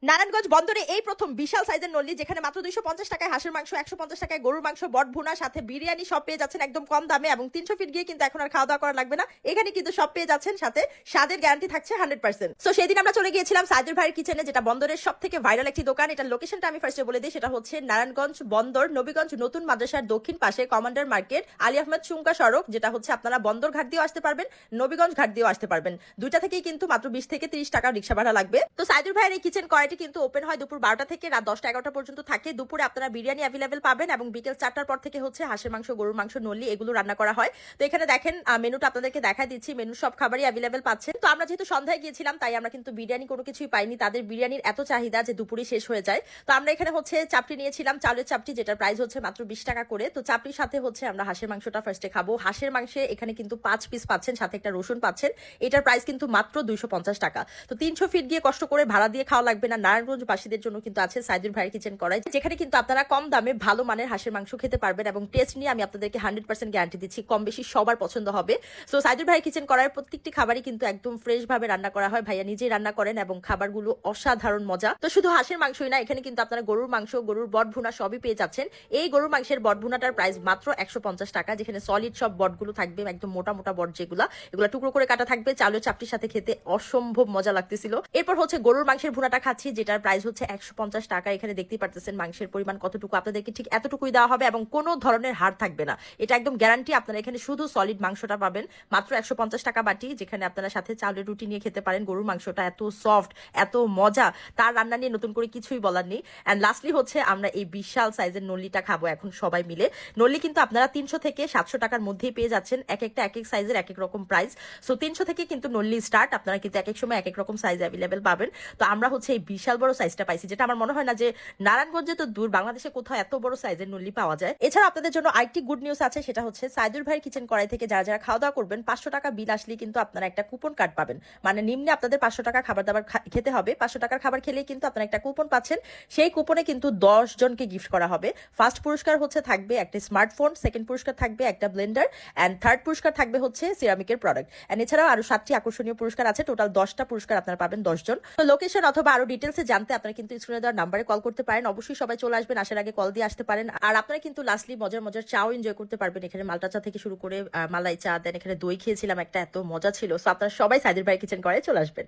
নারায়ণগঞ্জ বন্দরে এই প্রথম বিশাল সাইজের নল্লি, যেখানে মাত্র 250 টাকায় হাঁসের মাংস, 150 টাকায় গরুর মাংস, বট ভুনা সাথে বিরিয়ানি সব পেয়ে যাচ্ছেন একদম কম দামে। এবং 300 ফিট গিয়ে কিন্তু এখন আর খাওয়া দাওয়া করা লাগবে না, এখানে কিন্তু সব পেয়ে যাচ্ছেন, সাথে স্বাদের গ্যারান্টি থাকছে 100%। সো সেদিন আমরা চলে গিয়েছিলাম সাইদুর ভাইয়ের কিচেনে, যেটা বন্দরের সব থেকে ভাইরাল একটি দোকান। এটার লোকেশনটা আমি ফার্স্টে বলে দিই, সেটা হচ্ছে নারায়ণগঞ্জ বন্দর নবীগঞ্জ নতুন মাদ্রাসার দক্ষিণ পাশে কমান্ডার মার্কেট, আলী আহমেদ চুঙ্কা সড়ক, যেটা হচ্ছে আপনারা বন্দর ঘাট দিয়েও আসতে পারবেন, নবীগঞ্জ ঘাট দিয়েও আসতে পারবেন। দুইটা থেকেই কিন্তু মাত্র 20 থেকে 30 টাকা রিক্সা ভাড়া লাগবে। তো সাইদুর ভাইয়ের এই কিচেন কড়াইটি কিন্তু ওপেন হয় দুপুর 12টা থেকে রাত 10টা 11টা পর্যন্ত থাকে। দুপুরে আপনারা বিরিয়ানি অ্যাভেলেবেল পাবেন এবং বিকেল 4টার পর থেকে হচ্ছে হাঁসের মাংস, গরুর মাংস, নল্লি এগুলো রান্না করা হয়। তো এখানে দেখেন মেনুটা আপনাদেরকে দেখা দিচ্ছি, মেনু সব খাবারই অ্যাভেলেবেল পাচ্ছেন। তো আমরা যেহেতু সন্ধ্যায় গিয়েছিলাম, তাই আমরা কিন্তু বিরিয়ানি কোনো কিছুই পাইনি। তাদের বিরিয়ানির এত চাহিদা যে দুপুরে শেষ হয়ে যায়। তো আমরা এখানে হচ্ছে চাপটি নিয়েছিলাম, চালের চাপটি, যেটার প্রাইস হচ্ছে মাত্র 20 টাকা করে। তো চাপটির সাথে হচ্ছে আমরা হাঁসের মাংসটা ফার্স্টে খাবো। হাঁসের মাংসে এখানে কিন্তু 5 পিস পাচ্ছেন, সাথে একটা রসুন পাচ্ছেন। এটার প্রাইস কিন্তু মাত্র 250 টাকা। তো 300 ফিট গিয়ে কষ্ট করে ভাড়া দিয়ে খাওয়া লাগবে না। নারায়ণগঞ্জবাসীদের জন্য কিন্তু আছে সাইদুর ভাইয়ের কিচেন করাই, যেখানে কিন্তু আপনারা কম দামে ভালো মানের হাঁসের মাংস খেতে পারবেন এবং টেস্ট নিয়ে আমি আপনাদেরকে 100% গ্যারান্টি দিচ্ছি কম বেশি সবার পছন্দ হবে। সো সাইদুর ভাইয়ের কিচেন করার প্রত্যেকটি খাবারই কিন্তু একদম ফ্রেশ ভাবে রান্না করা হয়। ভাইয়া নিজেই রান্না করেন এবং খাবারগুলো অসাধারণ মজা। তো শুধু হাঁসের মাংসই না, এখানে কিন্তু আপনারা গরুর মাংস, গরুর বট ভুনা সবই পেয়ে যাচ্ছেন। এই গরুর মাংসের বট ভুনাটার প্রাইস মাত্র 150 টাকা, যেখানে সলিড সব বটগুলো থাকবে, একদম মোটা মোটা বট, এগুলো টুকরো করে কাটা থাকবে। চালের চাপটির সাথে খেতে অসম্ভব মজা লাগতেছিল। এরপর হচ্ছে গরুর মাংসের ভুনাটা খাচ্ছি, যেটার প্রাইস হচ্ছে 150 টাকা। এখানে দেখতেই পারতেছেন মাংসের পরিমাণ কতটুকু, আপনাদেরকে ঠিক এতটুকুই দেওয়া হবে এবং কোনো ধরনের হাড় থাকবে না, এটা একদম গ্যারান্টি। আপনারা এখানে শুধু সলিড মাংসটা পাবেন মাত্র 150 টাকা বাটি, যেখানে আপনারা সাথে চালের রুটি নিয়ে খেতে পারেন। গরুর মাংসটা এত সফট, এত মজা, তার রান্না নিয়ে নতুন করে কিছুই বলার নেই। এন্ড লাস্টলি হচ্ছে আমরা এই বিশাল সাইজের নল্লিটা খাবো এখন সবাই মিলে। নল্লি কিন্তু আপনারা 300 থেকে 700 টাকার মধ্যেই পেয়ে যাচ্ছেন, এক একটা এক এক সাইজের এক এক রকম প্রাইস। সো 300 থেকে কিন্তু নল্লি স্টার্ট, আপনারা কিন্তু এক এক সময় এক এক রকম সাইজ অ্যাভেলেবেল পাবেন। তো আমরা হচ্ছে এই বিশাল বড় সাইজটা পাইছি, যেটা আমার মনে হয় না যে নারায়ণগঞ্জে তো দূর, বাংলাদেশে কোথাও এত বড় সাইজের নল্লি পাওয়া যায়। এছাড়া আপনাদের জন্য আরেকটি গুড নিউজ আছে, সেটা হচ্ছে সাইদুর ভাইয়ের কিচেন কড়াই থেকে যারা যারা খাওয়া দাওয়া করবেন 500 টাকা বিল আসলে কিন্তু আপনারা একটা কুপন কার্ড পাবেন। মানে নিম্নে আপনাদের 500 টাকা খাবার দাবার খেতে হবে, 500 টাকার খাবার খেলেই কিন্তু আপনারা একটা কুপন পাচ্ছেন। সেই কুপনে কিন্তু 10 জনকে গিফট করা হবে। ফার্স্ট পুরস্কার হচ্ছে থাকবে একটা স্মার্টফোন, সেকেন্ড পুরস্কার থাকবে একটা ব্লেন্ডার, এন্ড থার্ড পুরস্কার থাকবে হচ্ছে সিরামিকের প্রোডাক্ট। এন্ড এছাড়াও আরো 7টি আকর্ষণীয় পুরস্কার আছে। টোটাল 10টা পুরস্কার আপনারা পাবেন 10 জন। তো লোকেশন অথবা আরো ডিটেলসে জানতে আপনারা কিন্তু স্ক্রিনে দেওয়ার নাম্বারে কল করতে পারেন। অবশ্যই সবাই চলে আসবেন, আসার আগে কল দিয়ে আসতে পারেন। আর আপনারা কিন্তু লাস্টলি মজার মজার চাও এনজয় করতে পারবেন। এখানে মালটা চা থেকে শুরু করে মালাই চা, দেন এখানে দই খেয়েছিলাম একটা, এত মজা ছিল। সো আপনারা সবাই সাইদুর ভাইয়ের কিচেন করে চলে আসবেন।